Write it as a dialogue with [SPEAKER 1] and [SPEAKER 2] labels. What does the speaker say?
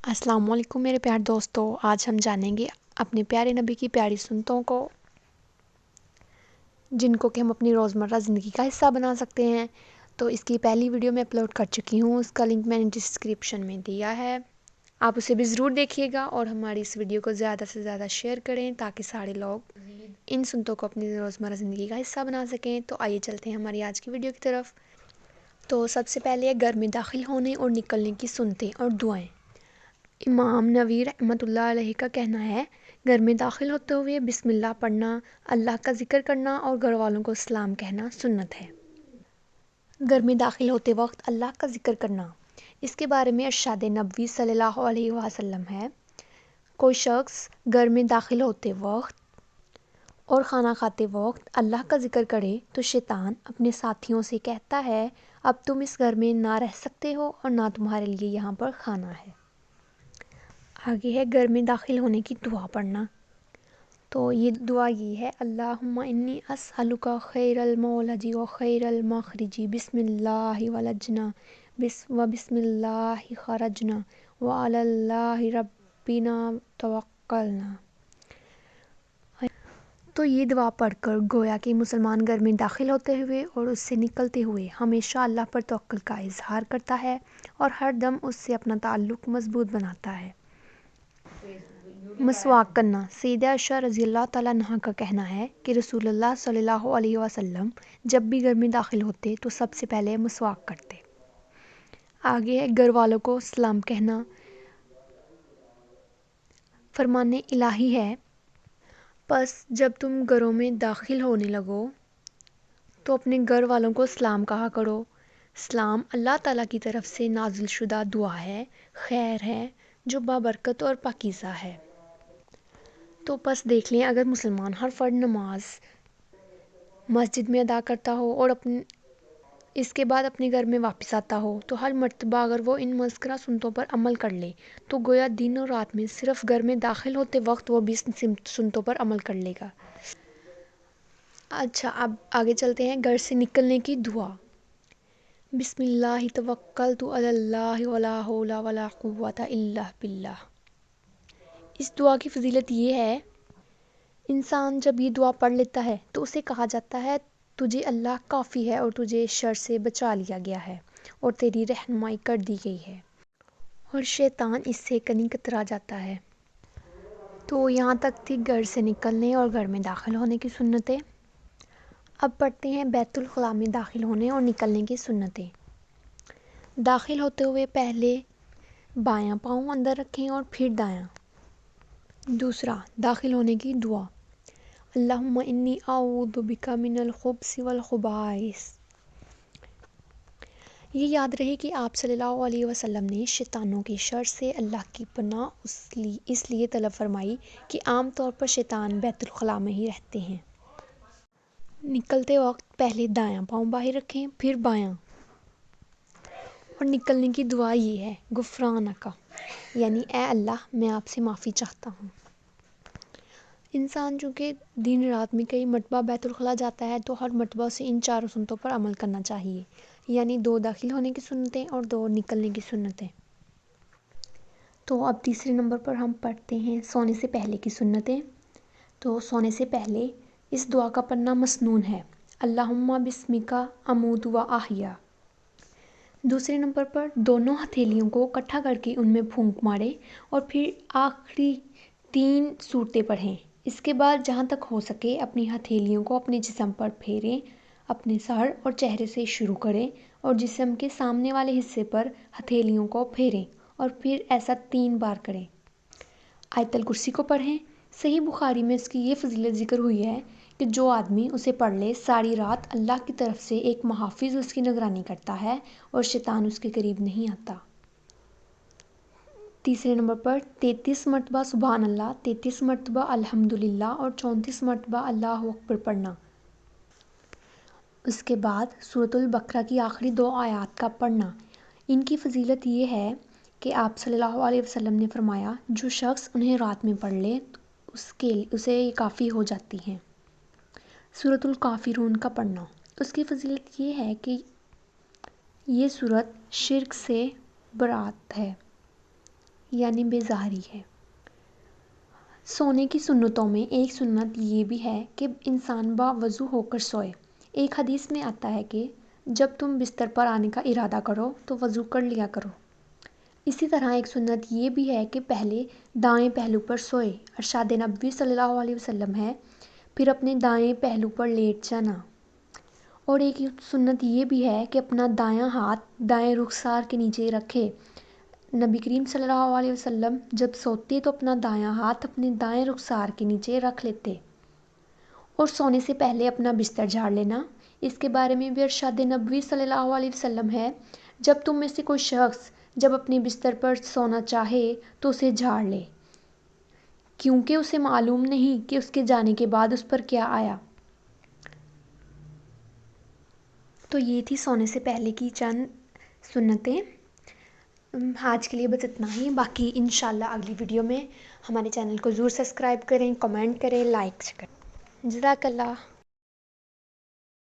[SPEAKER 1] السلام علیکم میرے پیارے دوستو، آج ہم جانیں گے اپنے پیارے نبی کی پیاری سنتوں کو، جن کو کہ ہم اپنی روزمرہ زندگی کا حصہ بنا سکتے ہیں۔ تو اس کی پہلی ویڈیو میں اپلوڈ کر چکی ہوں، اس کا لنک میں نے ڈسکرپشن میں دیا ہے، آپ اسے بھی ضرور دیکھیے گا اور ہماری اس ویڈیو کو زیادہ سے زیادہ شیئر کریں تاکہ سارے لوگ ان سنتوں کو اپنی روزمرہ زندگی کا حصہ بنا سکیں۔ تو آئیے چلتے ہیں ہماری آج کی ویڈیو کی طرف۔ تو سب سے پہلے ہے گھر میں داخل ہونے اور نکلنے کی سنتیں اور دعائیں۔ امام نووی رحمۃ اللہ علیہ کا کہنا ہے، گھر میں داخل ہوتے ہوئے بسم اللہ پڑھنا، اللہ کا ذکر کرنا اور گھر والوں کو سلام کہنا سنت ہے۔ گھر میں داخل ہوتے وقت اللہ کا ذکر کرنا، اس کے بارے میں ارشاد نبوی صلی اللہ علیہ وسلم ہے، کوئی شخص گھر میں داخل ہوتے وقت اور کھانا کھاتے وقت اللہ کا ذکر کرے تو شیطان اپنے ساتھیوں سے کہتا ہے، اب تم اس گھر میں نہ رہ سکتے ہو اور نہ تمہارے لیے یہاں پر کھانا ہے۔ آگے ہے گھر میں داخل ہونے کی دعا پڑھنا۔ تو یہ دعا یہ ہے، اللہم انی اسألک خیر المولج و خیر المخرج، بسم اللہ ولجنا و بسم اللہ خرجنا و علی اللہ ربنا توکلنا۔ تو یہ دعا پڑھ کر گویا کہ مسلمان گھر میں داخل ہوتے ہوئے اور اس سے نکلتے ہوئے ہمیشہ اللہ پر توکل کا اظہار کرتا ہے اور ہر دم اس سے اپنا تعلق مضبوط بناتا ہے۔ مسواک کرنا، سیدہ عائشہ رضی اللہ تعالیٰ عنہا کا کہنا ہے کہ رسول اللہ صلی اللہ علیہ وسلم جب بھی گھر میں داخل ہوتے تو سب سے پہلے مسواک کرتے۔ آگے ہے گھر والوں کو سلام کہنا۔ فرمان الہی ہے، پس جب تم گھروں میں داخل ہونے لگو تو اپنے گھر والوں کو سلام کہا کرو۔ سلام اللہ تعالیٰ کی طرف سے نازل شدہ دعا ہے، خیر ہے جو بابرکت اور پاکیزہ ہے۔ تو بس دیکھ لیں، اگر مسلمان ہر فرض نماز مسجد میں ادا کرتا ہو اور اس کے بعد اپنے گھر میں واپس آتا ہو تو ہر مرتبہ اگر وہ ان مذکورہ سنتوں پر عمل کر لے تو گویا دن اور رات میں صرف گھر میں داخل ہوتے وقت وہ بھی سنتوں پر عمل کر لے گا۔ اچھا، اب آگے چلتے ہیں گھر سے نکلنے کی دعا۔ بسم اللہ توکلت علی اللہ ولا حول ولا قوۃ الا باللہ۔ اس دعا کی فضیلت یہ ہے، انسان جب یہ دعا پڑھ لیتا ہے تو اسے کہا جاتا ہے، تجھے اللہ کافی ہے اور تجھے شر سے بچا لیا گیا ہے اور تیری رہنمائی کر دی گئی ہے اور شیطان اس سے کہیں کترا جاتا ہے۔ تو یہاں تک تھی گھر سے نکلنے اور گھر میں داخل ہونے کی سنتیں۔ اب پڑھتے ہیں بیت الخلاء میں داخل ہونے اور نکلنے کی سنتیں۔ داخل ہوتے ہوئے پہلے بایاں پاؤں اندر رکھیں اور پھر دایاں۔ دوسرا، داخل ہونے کی دعا، اللہم انی اعوذ بک من الخبث والخبائث۔ یہ یاد رہے کہ آپ صلی اللہ علیہ وسلم نے شیطانوں کے شر سے اللہ کی پناہ اس لیے طلب فرمائی کہ عام طور پر شیطان بیت الخلاء میں ہی رہتے ہیں۔ نکلتے وقت پہلے دایاں پاؤں باہر رکھیں پھر بایاں، اور نکلنے کی دعا یہ ہے، غفرانک، یعنی اے اللہ میں آپ سے معافی چاہتا ہوں۔ انسان چونکہ دن رات میں کئی مرتبہ بیت الخلاء جاتا ہے تو ہر مرتبہ اسے ان چاروں سنتوں پر عمل کرنا چاہیے، یعنی 2 داخل ہونے کی سنتیں اور 2 نکلنے کی سنتیں۔ تو اب تیسرے نمبر پر ہم پڑھتے ہیں سونے سے پہلے کی سنتیں۔ تو سونے سے پہلے اس دعا کا پڑھنا مسنون ہے، اللہم بسمک اموت و احیا۔ دوسرے نمبر پر دونوں ہتھیلیوں کو اکٹھا کر کے ان میں پھونک مارے اور پھر آخری 3 سورتیں پڑھیں۔ اس کے بعد جہاں تک ہو سکے اپنی ہتھیلیوں کو اپنے جسم پر پھیریں، اپنے سر اور چہرے سے شروع کریں اور جسم کے سامنے والے حصے پر ہتھیلیوں کو پھیریں اور پھر ایسا 3 بار کریں۔ آیت الکرسی کو پڑھیں۔ صحیح بخاری میں اس کی یہ فضیلت ذکر ہوئی ہے کہ جو آدمی اسے پڑھ لے ساری رات اللہ کی طرف سے ایک محافظ اس کی نگرانی کرتا ہے اور شیطان اس کے قریب نہیں آتا۔ تیسرے نمبر پر 33 مرتبہ سبحان اللہ، 33 مرتبہ الحمدللہ اور 34 مرتبہ اللہ اکبر پڑھنا۔ اس کے بعد سورۃ البقرہ کی آخری 2 آیات کا پڑھنا۔ ان کی فضیلت یہ ہے کہ آپ صلی اللہ علیہ وسلم نے فرمایا، جو شخص انہیں رات میں پڑھ لے اسے یہ کافی ہو جاتی ہیں۔ سورۃ الکافرون کا پڑھنا، اس کی فضیلت یہ ہے کہ یہ سورت شرک سے برات ہے، یعنی بیزاری ہے۔ سونے کی سنتوں میں ایک سنت یہ بھی ہے کہ انسان باوضو ہو کر سوئے۔ ایک حدیث میں آتا ہے کہ جب تم بستر پر آنے کا ارادہ کرو تو وضو کر لیا کرو۔ اسی طرح ایک سنت یہ بھی ہے کہ پہلے دائیں پہلو پر سوئے، ارشاد نبوی صلی اللہ علیہ وسلم ہے، پھر اپنے دائیں پہلو پر لیٹ جانا۔ اور ایک سنت یہ بھی ہے کہ اپنا دایاں ہاتھ دائیں رخسار کے نیچے رکھے۔ نبی کریم صلی اللہ علیہ وسلم جب سوتے تو اپنا دایاں ہاتھ اپنے دائیں رخسار کے نیچے رکھ لیتے۔ اور سونے سے پہلے اپنا بستر جھاڑ لینا، اس کے بارے میں بھی ارشاد نبوی صلی اللہ علیہ وسلم ہے، جب تم میں سے کوئی شخص جب اپنے بستر پر سونا چاہے تو اسے جھاڑ لے، کیونکہ اسے معلوم نہیں کہ اس کے جانے کے بعد اس پر کیا آیا۔ تو یہ تھی سونے سے پہلے کی چند سنتیں۔ آج کے لیے بس اتنا ہی، باقی انشاءاللہ اگلی ویڈیو میں ہمارے چینل کو ضرور سبسکرائب کریں، کمنٹ کریں، لائک کریں۔ جزاک اللہ۔